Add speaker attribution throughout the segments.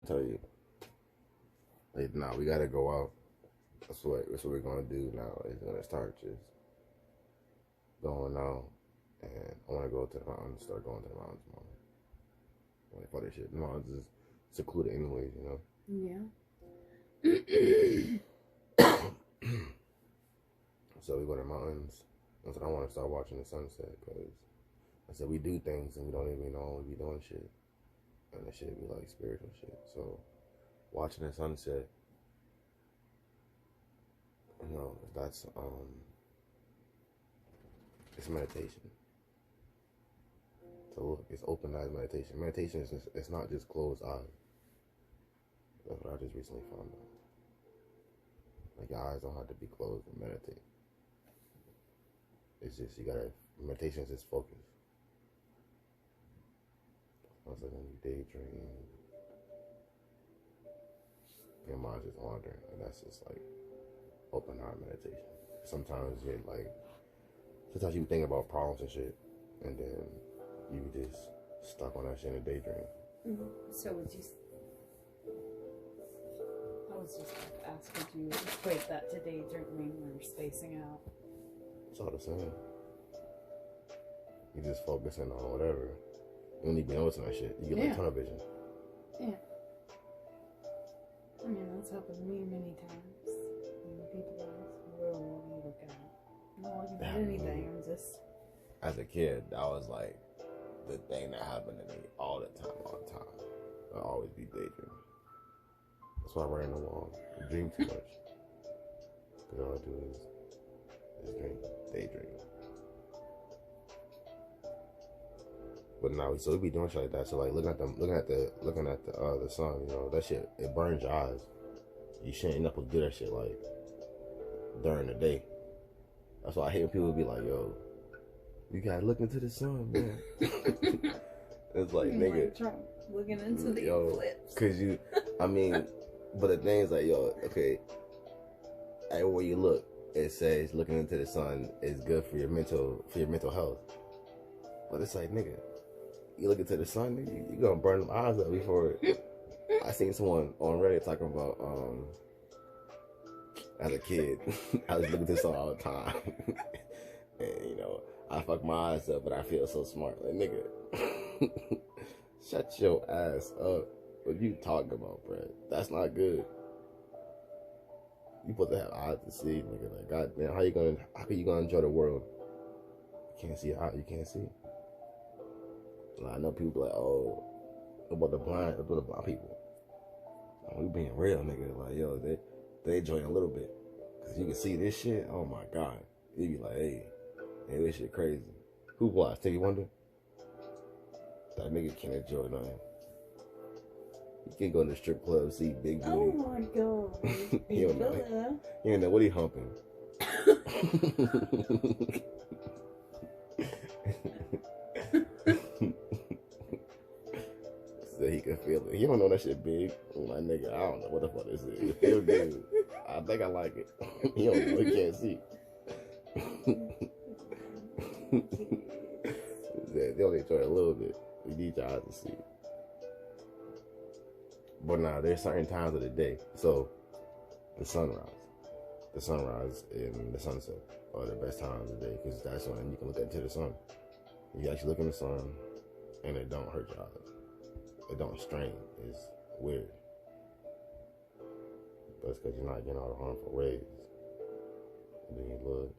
Speaker 1: tell you, like, nah, we gotta go out. That's what we're gonna do now. Is gonna start just going out, and I want to go to the mountains. Start going to the mountains more. Like for this shit, the mountains is secluded anyways, you know.
Speaker 2: Yeah.
Speaker 1: So we go to the mountains. I said I want to start watching the sunset because I said we do things and we don't even know we be doing shit, and the shit be like spiritual shit. So watching the sunset, you know, that's it's meditation. So look, it's open eyes meditation. Meditation is it's not just closed eyes. That's what I just recently found out. Like your eyes don't have to be closed to meditate. It's just you gotta meditation is just focus. I was like when you daydream, your mind's just wandering, and that's just like open heart meditation. Sometimes you you think about problems and shit, and then you just stuck on that shit in a daydream.
Speaker 2: So would you? I was just about to ask, would you equate that to daydreaming or spacing out?
Speaker 1: It's all the same. You just focusing on whatever. You don't even noticing that shit. You get like tunnel vision.
Speaker 2: Yeah. I mean, that's happened to me many times. When people ask, what do you look at? I'm not looking at anything. I'm just.
Speaker 1: As a kid, that was like the thing that happened to me all the time. I always be daydreaming. That's why I ran the wall. I dream too much. Because all I do is dream, daydream. But now, so we be doing shit like that. So like looking at the sun, you know, that shit, it burns your eyes. You shouldn't up to do that shit like during the day. That's why I hate when people be like, yo, you gotta look into the sun, man. It's like, nigga,
Speaker 2: like Trump looking into the eclipse.
Speaker 1: Cause but the thing is like, yo, okay, everywhere you look, it says looking into the sun is good for your mental health. But it's like, nigga, you look into the sun, nigga, you gonna burn them eyes up before it. I seen someone on Reddit talking about as a kid, I was looking at this all the time. And you know, I fuck my eyes up, but I feel so smart. Like, nigga, shut your ass up. What you talking about, bro? That's not good. You supposed to have eyes to see, nigga. Like, goddamn, how can you gonna enjoy the world? You can't see out, you can't see. Like, I know people like, oh, about the blind people. We being real, nigga. Like, yo, they enjoying a little bit. Cause you can see this shit, oh my God. You be like, hey, this shit crazy. Who watched Stevie Wonder? That nigga can't enjoy nothing. You can't go to the strip club and see big booty.
Speaker 2: Oh my God.
Speaker 1: He don't know what he humping. So he can feel it. He don't know that shit big. My nigga, I don't know what the fuck this is. It feel good. I think I like it. He don't know. He can't see. They only enjoy it a little bit. You need your eyes to see it. But now, there's certain times of the day. So, the sunrise and the sunset are the best times of the day because that's when you can look into the sun. You actually look in the sun, and it don't hurt your eyes. It don't strain. It's weird. But it's because you're not getting all the harmful rays. And then you look,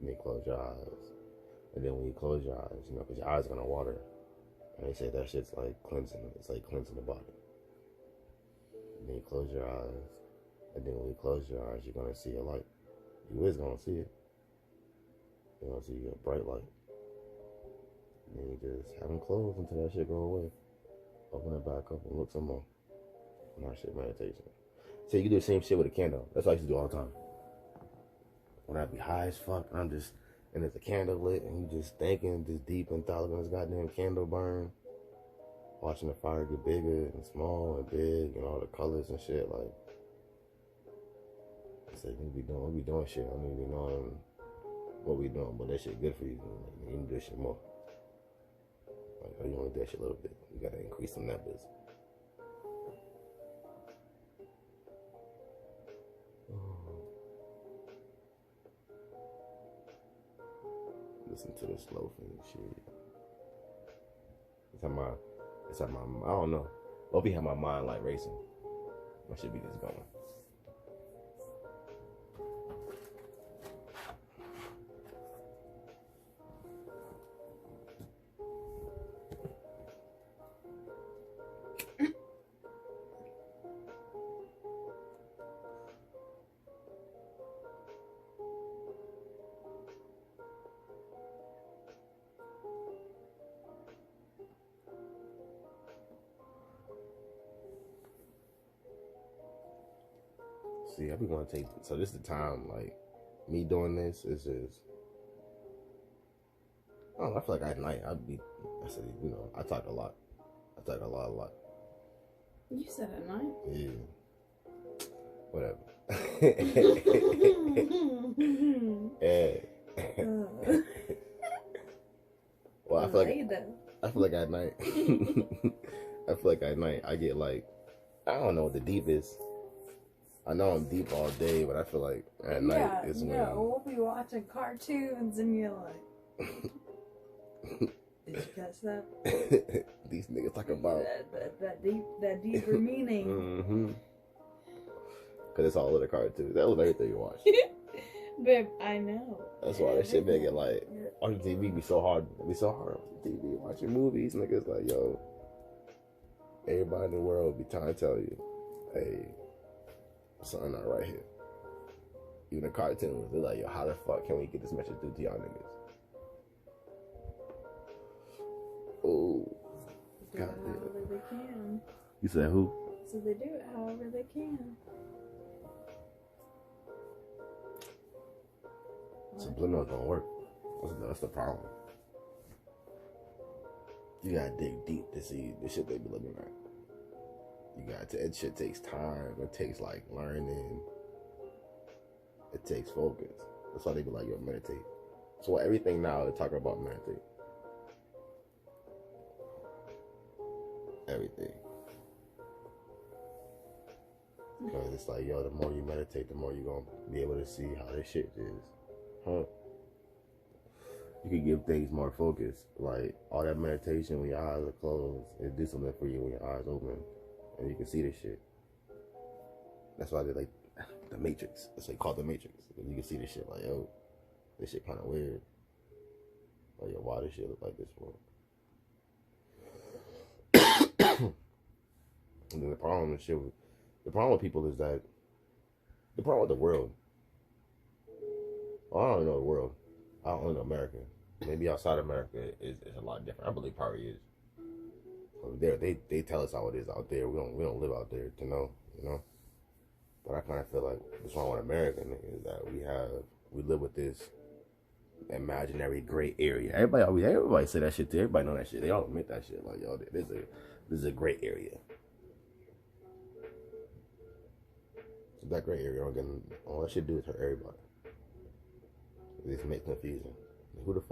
Speaker 1: and then you close your eyes. And then when you close your eyes, you know, because your eyes are going to water. And they say that shit's like cleansing. It's like cleansing the body. And then you close your eyes. And then when you close your eyes, you're going to see a light. You is going to see it. You're going to see a bright light. And then you just have them closed until that shit go away. Open it back up and look some more. And that shit meditation. So you can do the same shit with a candle. That's what I used to do all the time. When I'd be high as fuck, and there's a candle lit, and you just thinking, just deep in thought, looking at this goddamn candle burn. Watching the fire get bigger and small and big and all the colors and shit. Like, I said, we be doing shit. I don't even be knowing what we doing, but that shit good for you. You can do that shit more. Like, you only do that shit a little bit. You gotta increase some numbers. listen to this loafing shit. It's at my, I don't know. I'll be have my mind like racing. I should be just going. See, I be want to take. So this is the time, like me doing this is just. I don't know. I feel like at night I said, you know, I talk a lot. I talk a lot.
Speaker 2: You said at night.
Speaker 1: Yeah. Whatever. Yeah. Well, I feel like at night. I feel like at night I get like, I don't know what the deep is. I know I'm deep all day, but I feel like at night is when... Yeah,
Speaker 2: we'll be watching cartoons and you're like... Did you catch that?
Speaker 1: These niggas talk about...
Speaker 2: That deeper meaning.
Speaker 1: Mm-hmm. Because it's all of the cartoons. That was everything you watch.
Speaker 2: Babe, I know.
Speaker 1: That's why that shit make it like... On TV be so hard. It be so hard on TV. Watching movies, niggas like, yo... Everybody in the world be trying to tell you, hey... Something not right here. Even the cartoons, they're like, yo, how the fuck can we get this message through to y'all niggas? Oh,
Speaker 2: God, however they can.
Speaker 1: You said who?
Speaker 2: So they do it however they can.
Speaker 1: Subliminal don't work. That's the problem. You gotta dig deep to see the shit they be looking at. That shit takes time. It takes like learning. It takes focus. That's why they be like, yo, meditate. So everything now they talk about meditate. Everything. Because it's like, yo, the more you meditate, the more you're going to be able to see how this shit is. Huh? You can give things more focus. Like, all that meditation when your eyes are closed, it do something for you when your eyes open. And you can see this shit. That's why they like the Matrix. That's what they call it, the Matrix. You can see this shit like, yo, this shit kind of weird. Like, yo, why this shit look like this for? And then the problem with people is that the problem with the world. Well, I don't know the world. I don't know America. Maybe outside America is a lot different. I believe probably is. There, they tell us how it is out there. We don't live out there to know, you know. But I kind of feel like what's wrong with America is that we live with this imaginary gray area. Everybody say that shit too. Everybody know that shit. They all admit that shit. Like, yo, this is a gray area. So that gray area, all that shit do is hurt everybody. This makes confusing. Who the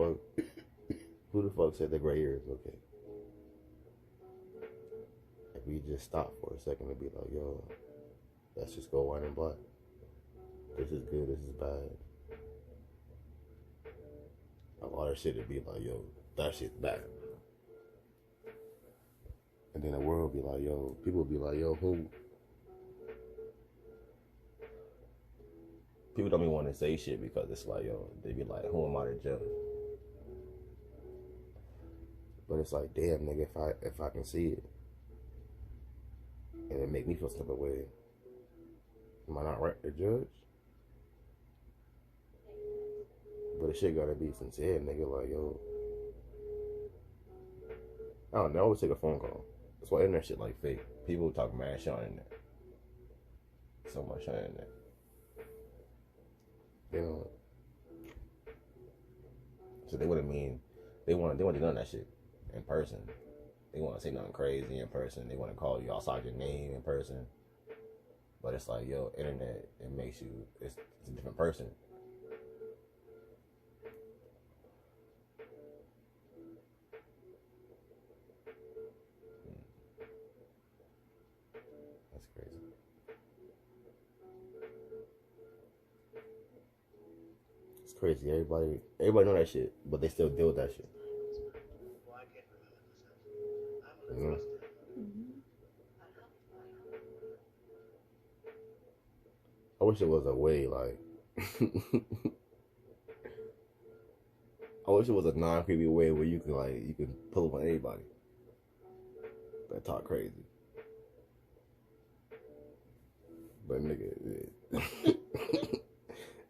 Speaker 1: fuck said the gray area is okay? If we just stop for a second and be like, yo, let's just go white and black. This is good, this is bad. A lot of shit would be like, yo, that shit's bad. And then the world would be like, yo, people would be like, yo, who? People don't even want to say shit because it's like, yo, they be like, who am I to judge? But it's like, damn, nigga, if I can see it, and it make me feel some type of way, am I not right to judge? But the shit gotta be sincere, nigga. Like, yo, I don't know. I always take a phone call. That's why internet shit like fake. People talk mad shit on the internet. So much on the internet. You know. So they wouldn't mean they want to do that shit in person. They want to say nothing crazy in person. They want to call you outside your name in person. But it's like, yo, internet, it makes you, it's a different person. That's crazy. It's crazy. Everybody know that shit, but they still deal with that shit. You know?
Speaker 2: Mm-hmm.
Speaker 1: I wish there was a way, like, I wish there was a non-creepy way where you can pull up on anybody that talk crazy. But nigga,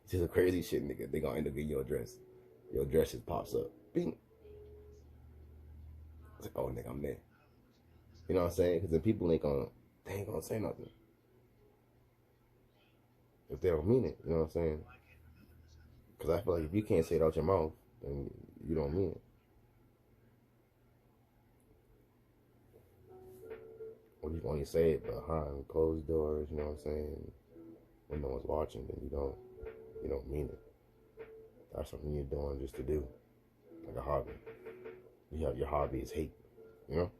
Speaker 1: it's just a crazy shit, nigga. They gonna end up getting your address. Your address just pops up. Bing. It's like, oh, nigga, I'm there. You know what I'm saying? Because the people ain't gonna say nothing if they don't mean it. You know what I'm saying? Because I feel like if you can't say it out your mouth, then you don't mean it. Or you can only say it behind closed doors. You know what I'm saying? When no one's watching, then you don't mean it. That's something you're doing just to do, like a hobby. Your hobby is hate. You know?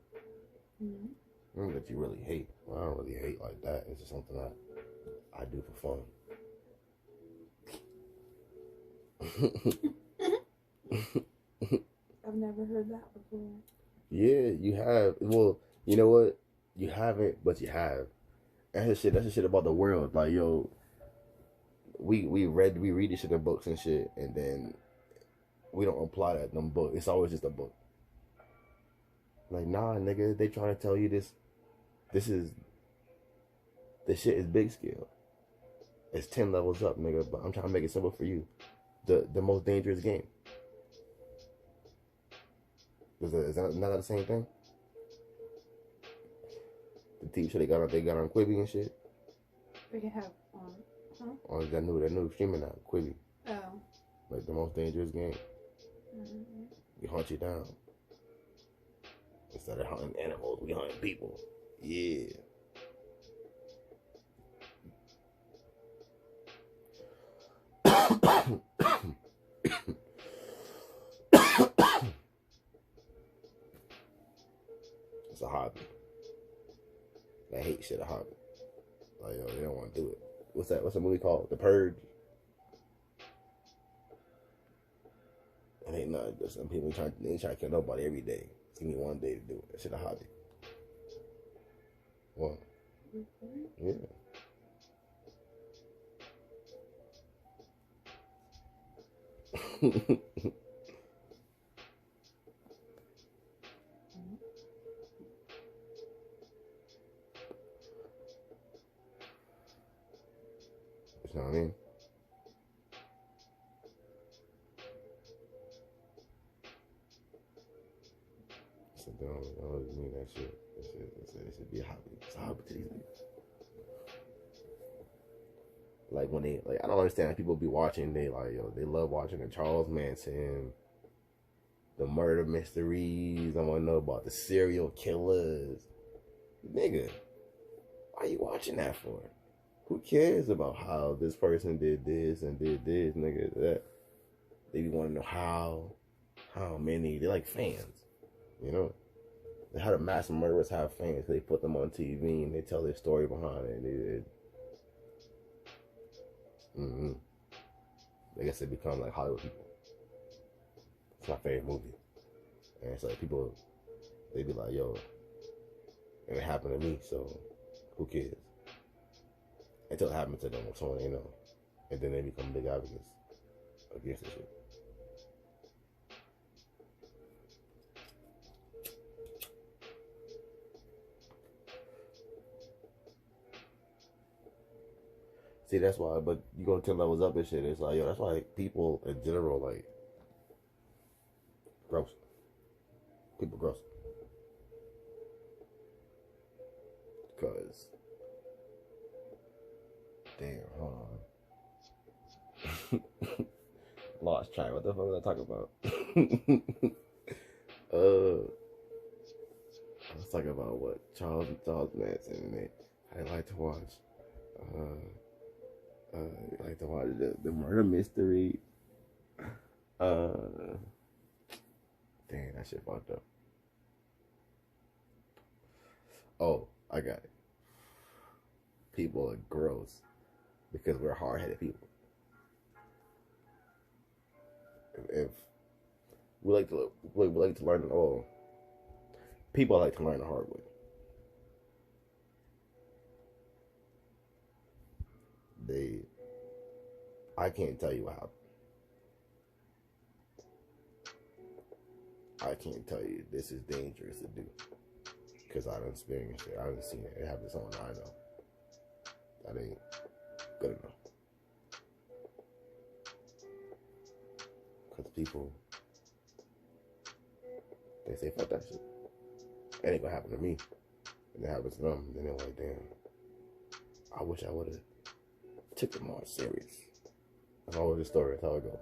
Speaker 2: Mm-hmm.
Speaker 1: That you really hate. Well, I don't really hate like that. It's just something that I do for fun.
Speaker 2: I've never heard that before.
Speaker 1: Yeah, you have. Well, you know what? You haven't, but you have. That's the shit about the world. Like, yo, we read this shit in books and shit, and then we don't apply that in them books. It's always just a book. Like, nah, nigga, they trying to tell you this shit is big scale. It's 10 levels up, nigga, but I'm trying to make it simple for you. The most dangerous game. Is that not the same thing? The TV show they got on Quibi and shit.
Speaker 2: We can have on,
Speaker 1: Or that new streaming app, Quibi.
Speaker 2: Oh.
Speaker 1: Like the most dangerous game.
Speaker 2: Mm-hmm.
Speaker 1: We hunt you down. Instead of hunting animals, we hunting people. Yeah. It's a hobby. They hate shit a hobby. Like, yo, they don't want to do it. What's the movie called? The Purge? It ain't nothing. Some people try to kill nobody every day. Give me one day to do it. That shit a hobby. What? Yeah. You know what I mean? So don't mean that shit. It should be a hobby. It's a hobby to these niggas. Like when I don't understand how people be watching. They love watching the Charles Manson, the murder mysteries. I want to know about the serial killers. Nigga, why are you watching that for? Who cares about how this person did this and did this, nigga? That they be want to know how many. They're like fans, you know. How the mass murderers have fans. They put them on TV and they tell their story behind it. I guess they become like Hollywood people. It's my favorite movie. And it's like people, they be like, yo, it happened to me, so who cares? Until it happened to them or someone they know. And then they become big advocates against the shit. See, that's why, but you go 10 levels up and shit, it's like, yo, that's why people in general, like, gross. People gross. Because, damn, hold on. Lost track, what the fuck was I talking about? I was talking about what? Charles Manson, and I like to watch, like to watch the murder mystery. Dang, that shit fucked up. Oh, I got it. People are gross because we're hard-headed people. if we like to learn it all, people like to learn the hard way. I can't tell you how. I can't tell you this is dangerous to do because I done experienced it. I done seen it. It happens to someone I know. That ain't good enough. Because people, they say, fuck that shit. It ain't gonna happen to me. And it happens to them. Then they're like, damn, I wish I would have took it more serious. That's always the story. That's how it goes.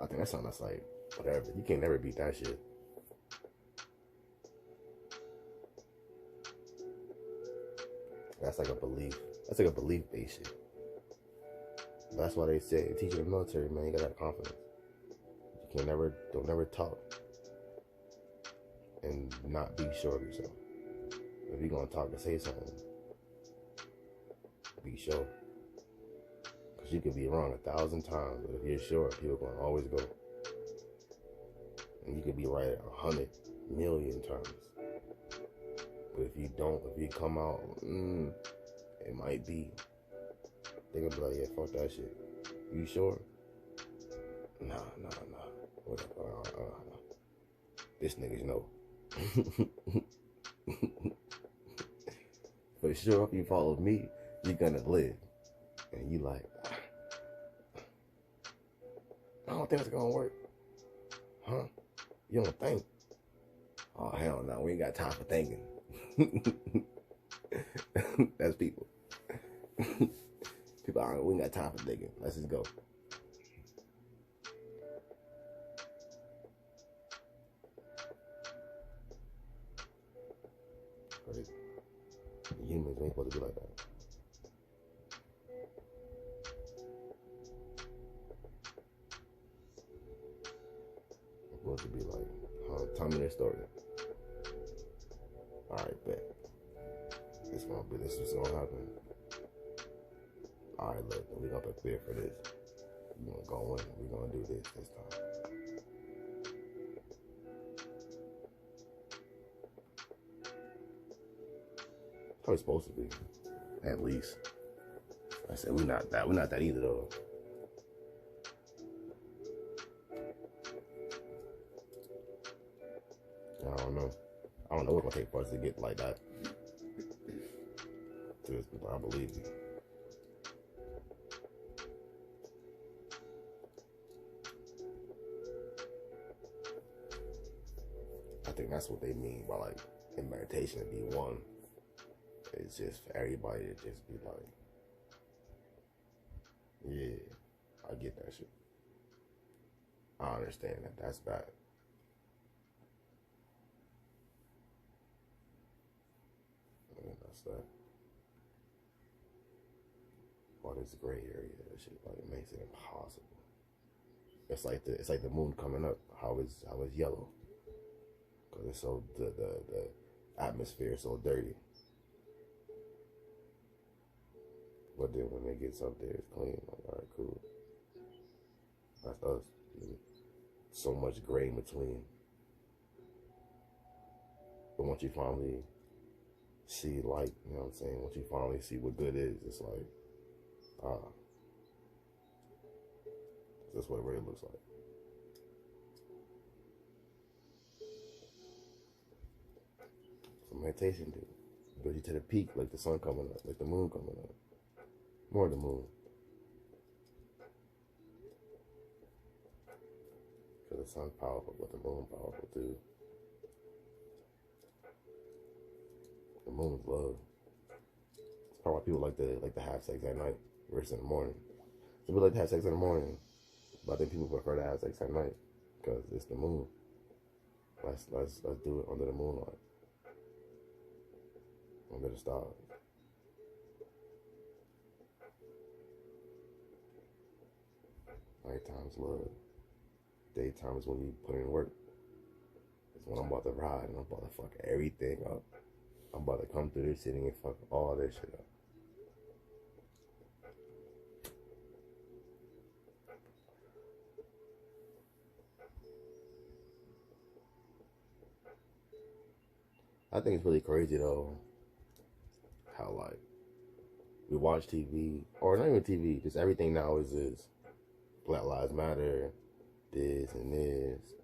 Speaker 1: I think that's something that's like, whatever. You can never beat that shit. That's like a belief. That's like a belief-based shit. That's why they say, teach in the military, man, you gotta have confidence. You can't don't never talk and not be sure of yourself. If you're gonna talk and say something, be sure. Because you could be wrong 1,000 times, but if you're sure, people are gonna always go. And you could be right 100 million times. But if you don't, if you come out, it might be. They're gonna be like, yeah, fuck that shit. You sure? Nah. This niggas know. For sure, if you follow me, you're gonna live. And you like, I don't think it's gonna work. Huh? You don't think? Oh, hell no, we ain't got time for thinking. That's people. People, we ain't got time for thinking. Let's just go. Right? Humans ain't supposed to be like that. It's supposed to be like, tell me their story. Alright, bet. This is gonna happen. Alright, look, we gonna prepare for this. We're gonna go in. We're gonna do this time. How it's supposed to be, at least. I said we're not that either though. I don't know what it's gonna take for us to get like that. I believe you. I think that's what they mean by like in meditation to be one. It's just for everybody to just be like, yeah, I get that shit. I understand that that's bad. And that's that. All this gray area, that shit, like it makes it impossible. It's like the moon coming up. How it's yellow, cause it's so the atmosphere is so dirty. But then when it gets up there, it's clean. Like, all right, cool. That's us. So much gray in between. But once you finally see light, you know what I'm saying? Once you finally see what good is, it's like, that's what it really looks like. So meditation, dude, brings you to the peak, like the sun coming up, like the moon coming up. More the moon. Because the sun's powerful, but the moon's powerful too. The moon's love. It's probably why people like to have sex at night versus in the morning. So people like to have sex in the morning, but I think people prefer to have sex at night because it's the moon. Let's do it under the moonlight, under the stars. Nighttime's love. Daytime is when you put in work. It's when I'm about to ride and I'm about to fuck everything up. I'm about to come through this city and fuck all this shit up. I think it's really crazy though, how like we watch TV, or not even TV, just everything now is this Black Lives Matter, this and this.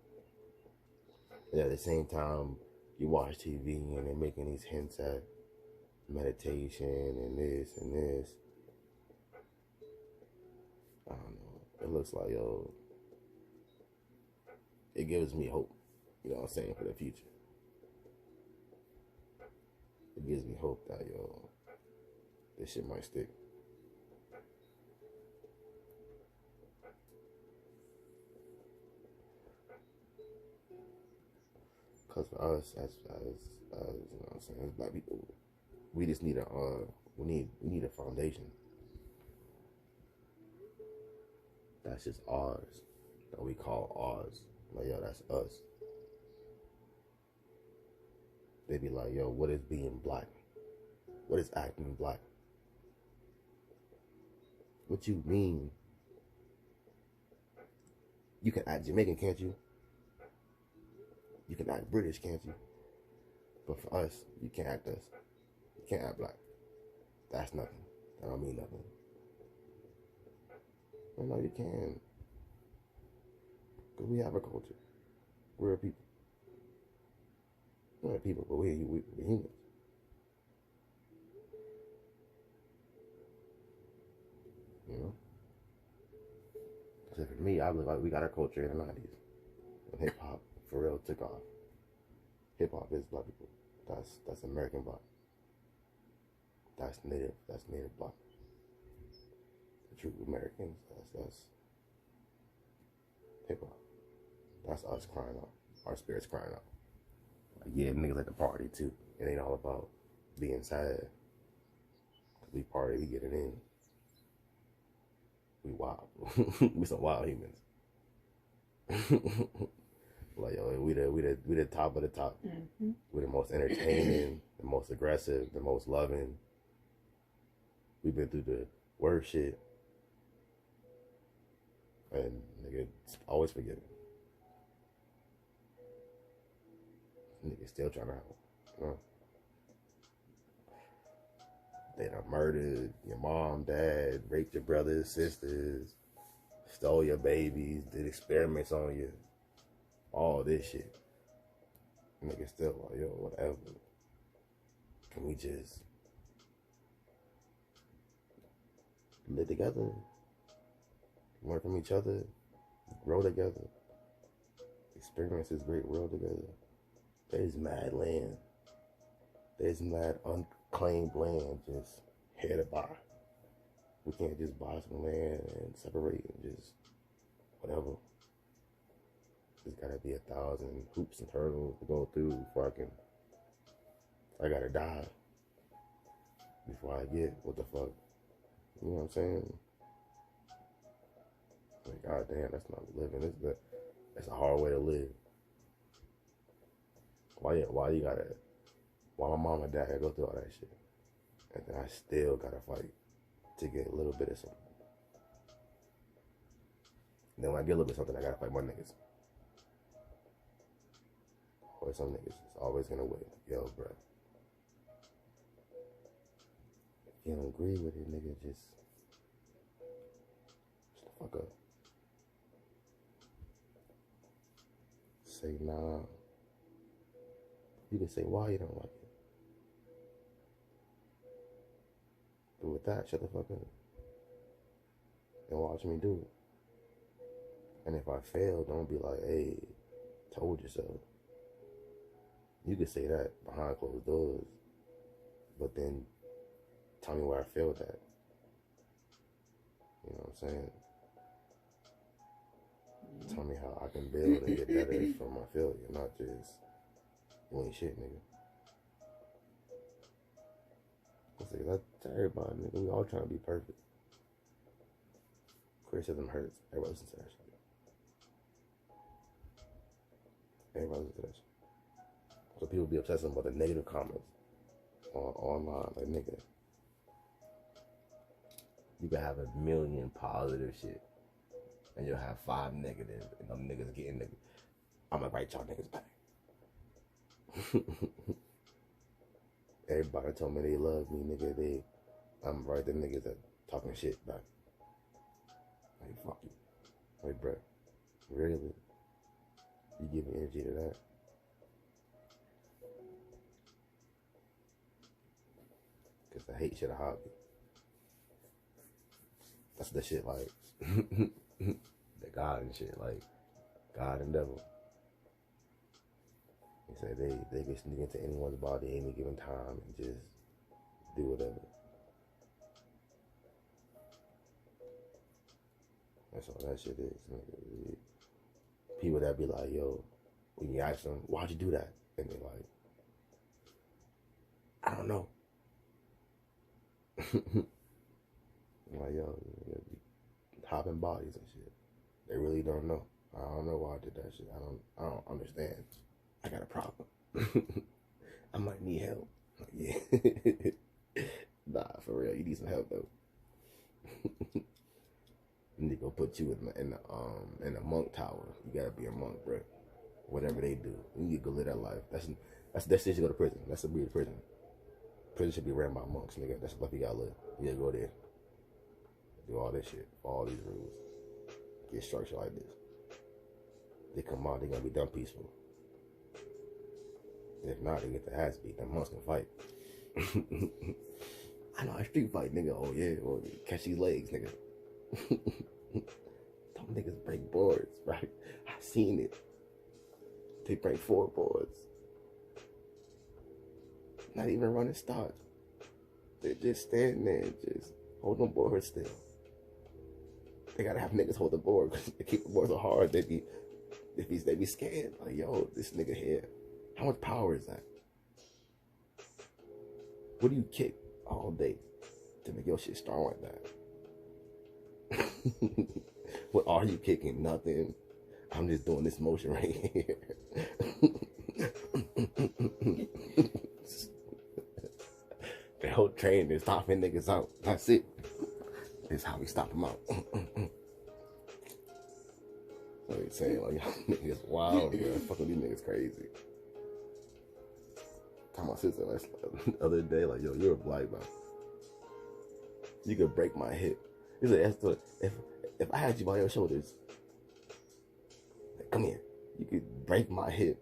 Speaker 1: And at the same time, you watch TV and they're making these hints at meditation and this and this. I don't know. It looks like, yo, it gives me hope, you know what I'm saying, for the future. It gives me hope that, yo, this shit might stick. Because for us, as you know what I'm saying, as black people, we just need we need a foundation. That's just ours, that we call ours. Like, yo, that's us. They be like, yo, what is being black? What is acting black? What you mean? You can act Jamaican, can't you? You can act British, can't you? But for us, you can't act us. You can't act black. That's nothing. That don't mean nothing. Well, no, you can. Because we have a culture. We're a people. We're not people, but we're humans. You know? So for me, I look like we got our culture in the 90s. When hip hop for real took off. Hip hop is black people. That's American black. That's native black. The true Americans, that's hip hop. That's us crying out. Our spirits crying out. Like, yeah, niggas like to party too. It ain't all about being sad. We party, we get it in. We wild. We some wild humans. Like, yo, we the top of the top. Mm-hmm. We're the most entertaining, the most aggressive, the most loving. We've been through the worst shit. And nigga, always forgiving. Nigga still trying to help. You know? They done murdered your mom, dad, raped your brothers, sisters, stole your babies, did experiments on you. All this shit. Nigga still like, yo, whatever. Can we just live together? Learn from each other? Grow together? Experience this great world together? There's mad land. There's mad unclaimed land just here to buy. We can't just buy some land and separate and just whatever. There's gotta be 1,000 hoops and hurdles to go through before I gotta die before I get what the fuck. You know what I'm saying? Like, goddamn, that's not living. That's a hard way to live. Why my mom and dad gotta go through all that shit, and then I still gotta fight to get a little bit of something. And then when I get a little bit of something, I gotta fight more niggas. Or some niggas is always gonna win. Yo, bro, if you don't agree with it, nigga, just shut the fuck up. Say nah. You can say why you don't like it. But with that, shut the fuck up. And watch me do it. And if I fail, don't be like, hey, told you so. You could say that behind closed doors. But then tell me where I failed at. You know what I'm saying? Tell me how I can build and get better from my failure, not just, you ain't shit, nigga. That's to everybody, nigga. We all trying to be perfect. Criticism hurts. Everybody listen to that shit. Everybody listen to that shit. So people be obsessing about the negative comments. online. Like, nigga, you can have a million positive shit, and you'll have 5 negative, and them niggas getting niggas. I'm gonna write y'all niggas back. Everybody told me they love me, nigga. I'm right the niggas that talking shit back. Like, fuck you. Like, bro, really? You give me energy to that? Cause I hate shit a hobby. That's the shit like the God and shit, like God and devil. He said they can sneak into anyone's body at any given time and just do whatever. That's all that shit is. Nigga. People that be like, yo, when you ask them, why'd you do that? And they're like, I don't know. I'm like, yo, you hop in bodies and shit. They really don't know. I don't know why I did that shit. I don't understand. I got a problem. I might need help. Like, yeah. Nah, for real, you need some help though. And they go put you in the monk tower. You gotta be a monk, bro. Whatever they do, you need to go live that life. That's shit to go to prison. That's a weird prison. Prison should be ran by monks, nigga. That's the life you gotta live. You gotta go there, do all this shit, all these rules, get structured like this. They come out, they gonna be done peaceful. If not, they get the ass beat. Them monks can fight. I know I street fight, nigga. Oh yeah, or catch these legs, nigga. Them niggas break boards, right? I seen it. They break 4 boards. Not even running starts. They're just standing there and just hold them boards still. They gotta have niggas hold the board because they keep the boards so hard. They be scared. Like, yo, this nigga here, how much power is that? What do you kick all day to make your shit strong like that? What are you kicking? Nothing. I'm just doing this motion right here. The whole train is stopping niggas out. That's it. This is how we stop them out. So he's saying, like, y'all niggas wild, bro. Fucking these niggas crazy. Tell my sister the other day, like, yo, you're a black man. You could break my hip. He said, if I had you by your shoulders, like, come here. You could break my hip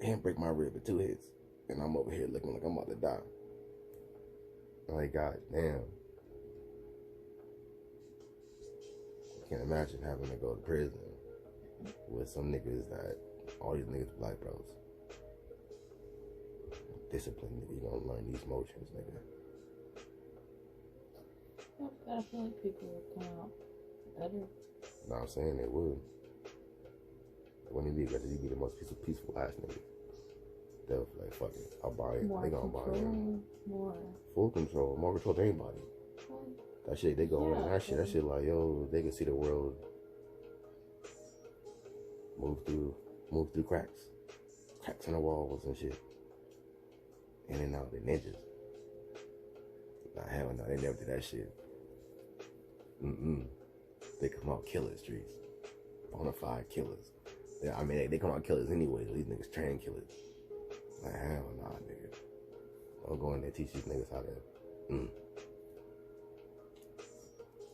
Speaker 1: and break my rib with 2 hits. And I'm over here looking like I'm about to die. I'm like, God damn. I can't imagine having to go to prison with some niggas that, all these niggas black bros. Discipline, nigga. You gonna learn these motions, nigga.
Speaker 2: I feel like people would come out better.
Speaker 1: No, I'm saying they would. When they be, because you be the most peaceful ass nigga. They'll be like, fuck it, I'll buy it. They gonna buy it.
Speaker 2: More
Speaker 1: Full control, more control than anybody. That shit, they go in that shit like, yo, they can see the world move through cracks in the walls and shit. In and out, they ninjas. Nah, hell no, they never did that shit. They come out killers, streets. Bonafide killers. Yeah, I mean, they come out killers anyway. These niggas train killers. Like, hell nah, nigga. Don't go in there teach these niggas how to.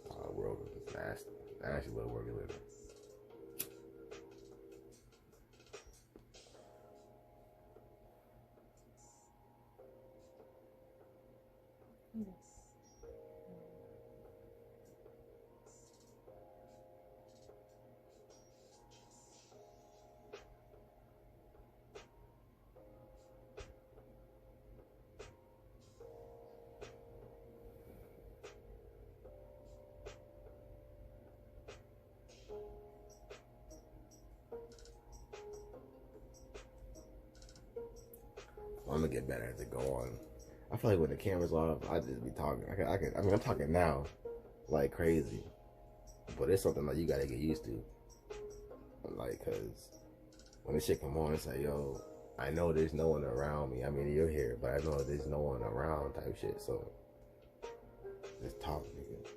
Speaker 1: Our world is nasty. Nasty little world we live in. I'm gonna get better as it go on. I feel like when the camera's off, I just be talking. I mean, I'm talking now like crazy, but it's something that you gotta get used to. Like, cause when this shit come on, it's like, yo, I know there's no one around me. I mean, you're here, but I know there's no one around type shit. So just talk, nigga.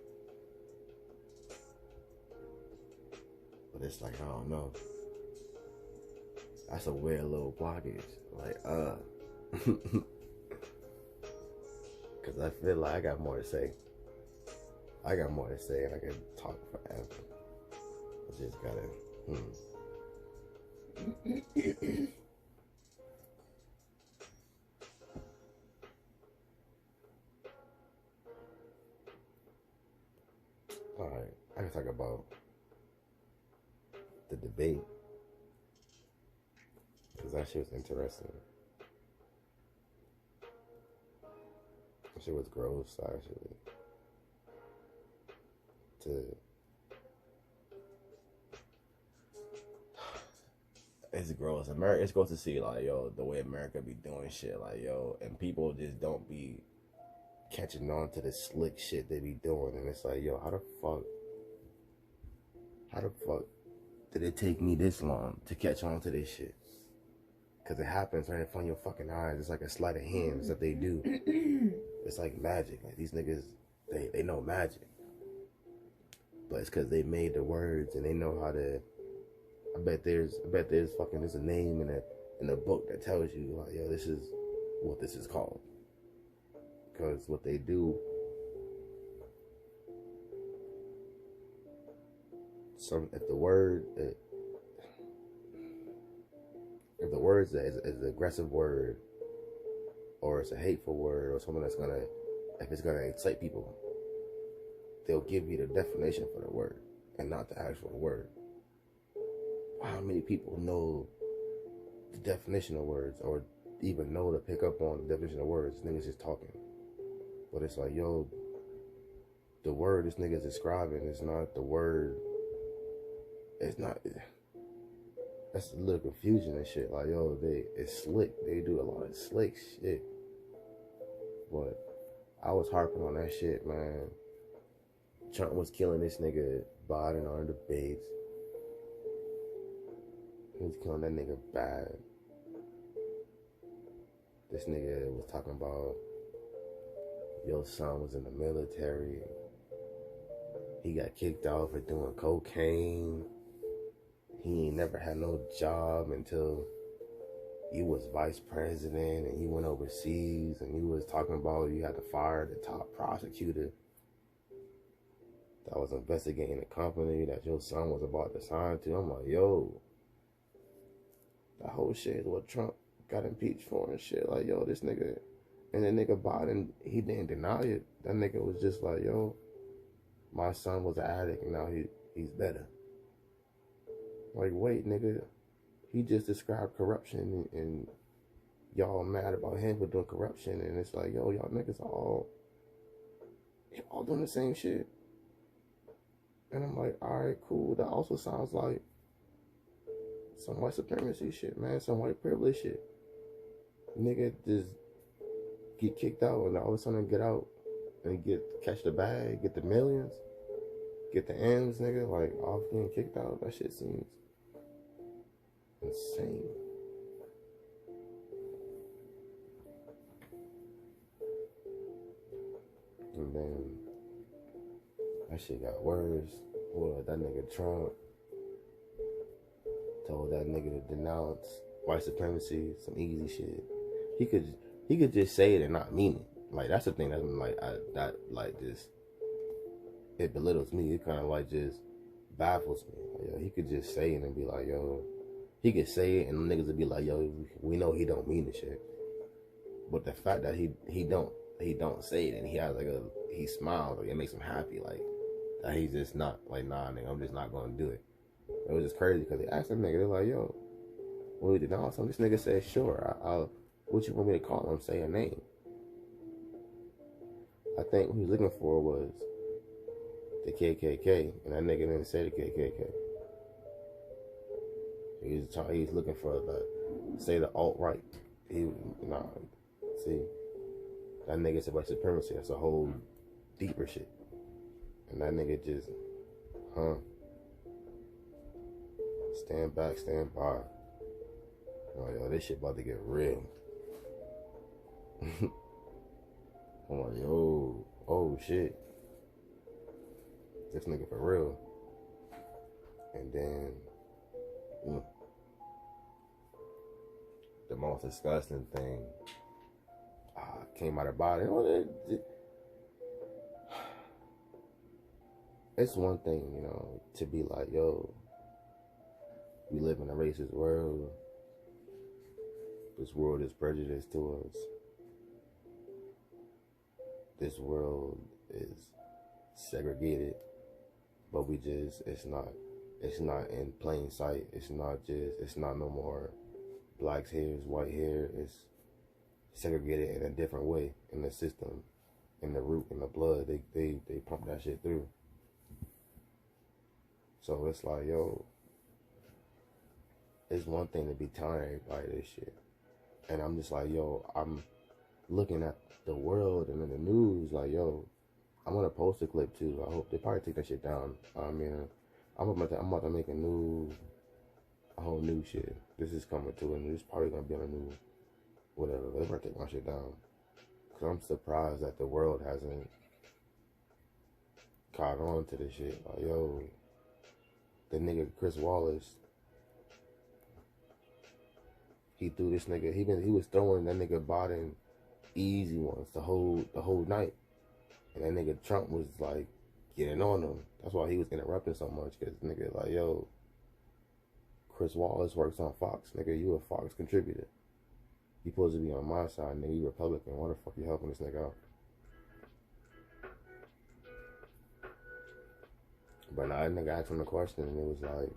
Speaker 1: But it's like, I don't know. That's a weird little blockage. Like, because I feel like I got more to say. I got more to say, and I can talk forever. I just gotta, Alright, I can talk about the debate. Because that shit was interesting. That shit was gross, actually. It's gross. It's gross to see, like, yo, the way America be doing shit, like, yo, and people just don't be catching on to the slick shit they be doing, and it's like, yo, how the fuck did it take me this long to catch on to this shit? Because it happens right in front of your fucking eyes. It's like a sleight of hand that they do. It's like magic. Like, these niggas, they know magic. But it's because they made the words and they know how to. I bet there's a name in a book that tells you, like, yo, this is what this is called. Because what they do, if the word is an aggressive word, or it's a hateful word, or something if it's gonna excite people, they'll give you the definition for the word and not the actual word. How many people know the definition of words, or even know to pick up on the definition of words? Niggas just talking. But it's like, yo, the word this nigga's describing is not the word. It's not. That's a little confusion and shit. Like, yo, it's slick. They do a lot of slick shit. But I was harping on that shit, man. Trump was killing this nigga Biden on the debates. He was killing that nigga bad. This nigga was talking about your son was in the military. He got kicked out for doing cocaine. He ain't never had no job until he was vice president, and he went overseas, and he was talking about you had to fire the top prosecutor that was investigating the company that your son was about to sign to. I'm like, yo, that whole shit is what Trump got impeached for and shit. Like, yo, this nigga, and the nigga Biden, he didn't deny it. That nigga was just like, yo, my son was an addict and now he's better. Like, wait, nigga, he just described corruption and y'all mad about him for doing corruption, and it's like, yo, y'all niggas are all doing the same shit. And I'm like, alright, cool. That also sounds like some white supremacy shit, man. Some white privilege shit. Nigga just get kicked out and all of a sudden get out and catch the bag, get the millions, get the M's, nigga. Like, off getting kicked out. That shit seems insane. And then that shit got worse. Well, that nigga Trump told that nigga to denounce white supremacy, some easy shit. He could just say it and not mean it. Like, that's the thing that's it belittles me. It kind of like just baffles me. Like, yo, he could just say it and be like, yo, he could say it and niggas would be like, yo, we know he don't mean the shit. But the fact that he don't say it and he has he smiles, like, it makes him happy, like that he's just not like, nah, nigga, I'm just not gonna do it. It was just crazy because they asked him, nigga, they're like, yo, when we denounce him, this nigga said, sure, I'll what you want me to call him? Say a name. I think what he was looking for was the KKK, and that nigga didn't say the KKK. He's looking for say the alt-right. See, that nigga said white supremacy. That's a whole deeper shit. And that nigga just, stand back, stand by. Oh, yo, this shit about to get real. I'm like, yo, oh shit. This nigga for real. And then, the most disgusting thing came out about it. It's one thing, you know, to be like, yo, we live in a racist world. This world is prejudiced to us. This world is segregated, but it's not in plain sight. It's not no more blacks here, white here. It's segregated in a different way in the system, in the root, in the blood. They pump that shit through. So it's like, yo, it's one thing to be telling everybody this shit. And I'm just like, yo, I'm looking at the world and in the news, like, yo, I'm gonna post a clip too. I hope they probably take that shit down. I mean, I'm about to make a whole new shit. This is coming to, and it's probably gonna be on a new, whatever. They're gonna take my shit down. Cause I'm surprised that the world hasn't caught on to this shit. Like, yo, the nigga Chris Wallace, he threw this nigga. He was throwing that nigga Biden easy ones the whole night, and that nigga Trump was like getting on him. That's why he was interrupting so much. Cause nigga like, yo, Chris Wallace works on Fox, nigga. You a Fox contributor. You supposed to be on my side, nigga. You Republican. Why the fuck you helping this nigga out? But now that nigga asked him a question, and it was like,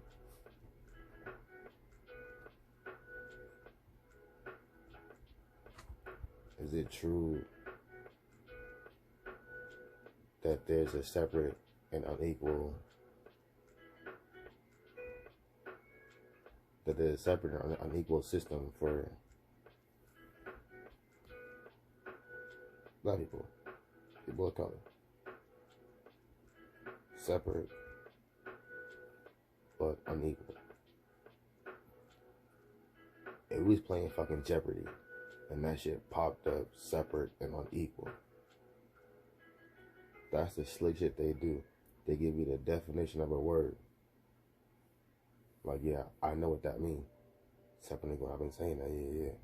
Speaker 1: is it true that there's a separate and unequal, system for black people, people of color? Separate but unequal. And we was playing fucking Jeopardy, and that shit popped up, separate and unequal. That's the slick shit they do. They give you the definition of a word. Like, yeah, I know what that means. Separate and equal. I've been saying that, yeah.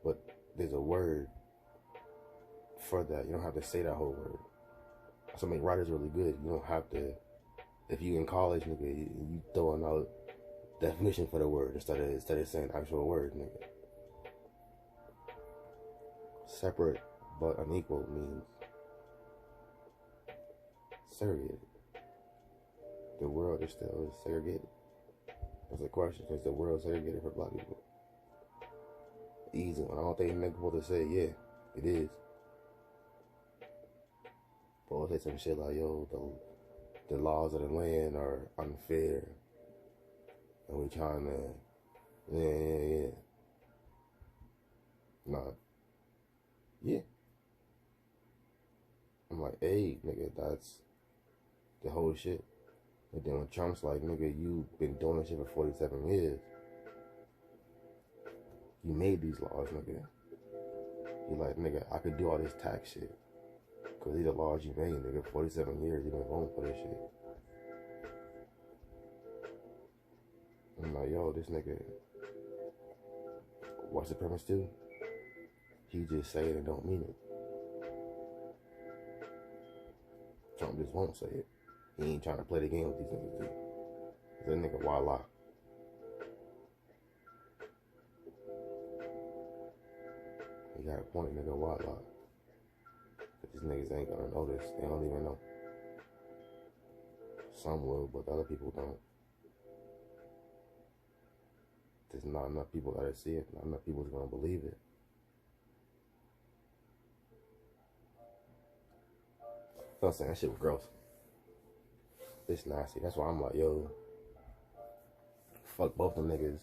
Speaker 1: But there's a word for that. You don't have to say that whole word. So make writers really good. You don't have to. If you in college, nigga, you throwing out definition for the word instead of saying actual word, nigga. Separate but unequal means segregated. The world is still segregated. That's a question. Is the world segregated for black people? Easy one. I don't think niggas supposed to say, yeah, it is. But I'll say some shit like, yo, the laws of the land are unfair. And we trying to, yeah. Nah. Yeah. I'm like, hey, nigga, that's the whole shit. And then when Trump's like, nigga, you've been doing this shit for 47 years. You made these laws, nigga. You're like, nigga, I could do all this tax shit. Because these are laws you made, nigga. 47 years, you've been voting for this shit. I'm like, yo, this nigga, white supremacist too? He just say it and don't mean it. Trump just won't say it. He ain't trying to play the game with these niggas too. That nigga voila. He got a point, nigga, voila. But these niggas ain't gonna notice. They don't even know. Some will, but other people don't. There's not enough people that see it. Not enough people's gonna believe it. So I'm saying that shit was gross. It's nasty. That's why I'm like, yo, fuck both them niggas.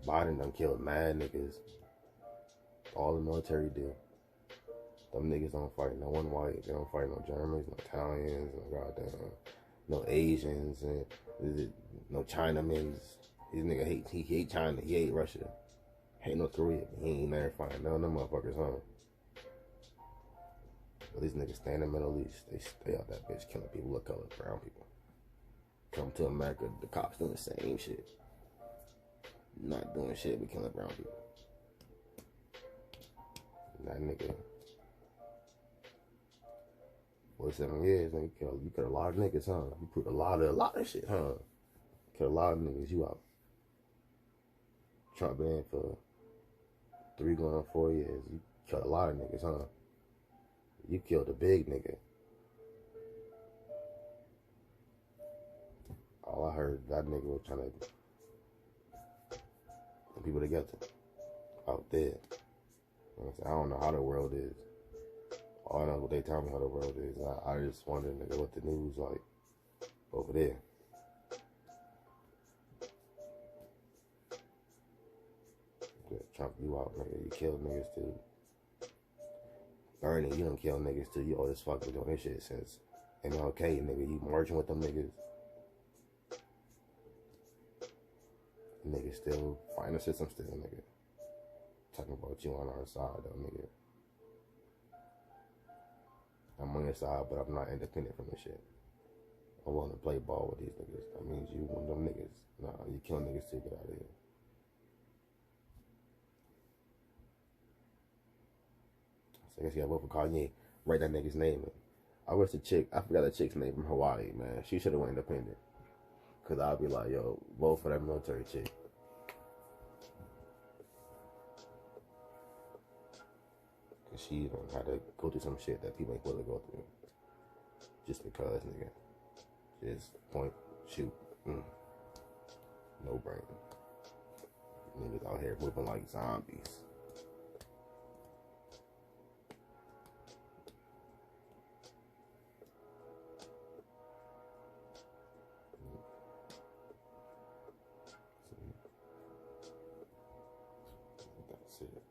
Speaker 1: Biden done killed mad niggas. All the military do. Them niggas don't fight no one white. They don't fight no Germans, no Italians, no goddamn, no Asians, and no Chinamans. These nigga he hate China, he hate Russia, hate North Korea, but he ain't never find none of them motherfuckers home. But these niggas stay in the Middle East. They stay out that bitch killing people of color, brown people. Come to America, the cops doing the same shit. Not doing shit but killing brown people. That nigga 47 years, nigga, you killed a lot of niggas, huh? You put a lot of shit, huh? Killed a lot of niggas, you out. Trump been in for 3 going on 4 years. You killed a lot of niggas, huh? You killed a big nigga. All I heard, that nigga was trying to put people together out there. I don't know how the world is. All I know is what they tell me how the world is. I just wonder, nigga, what the news like over there. Trump, you out, nigga. You killed niggas too. Bernie, you done kill niggas too. You old as fuck been doing this shit since MLK, nigga. You marching with them niggas. Niggas still fighting the system still, nigga. Talking about you on our side, though, nigga. I'm on your side, but I'm not independent from this shit. I'm willing to play ball with these niggas. That means you one of them niggas. Nah, you kill niggas too. Get out of here. So I guess you gotta vote for Kanye. Write that nigga's name in. I wish I forgot the chick's name from Hawaii, man. She should have went independent. Cause I'd be like, yo, vote for that military chick. Cause she had to go through some shit that people ain't willing to go through. Just because, nigga. Just point, shoot. No brain. Niggas out here moving like zombies. That's it.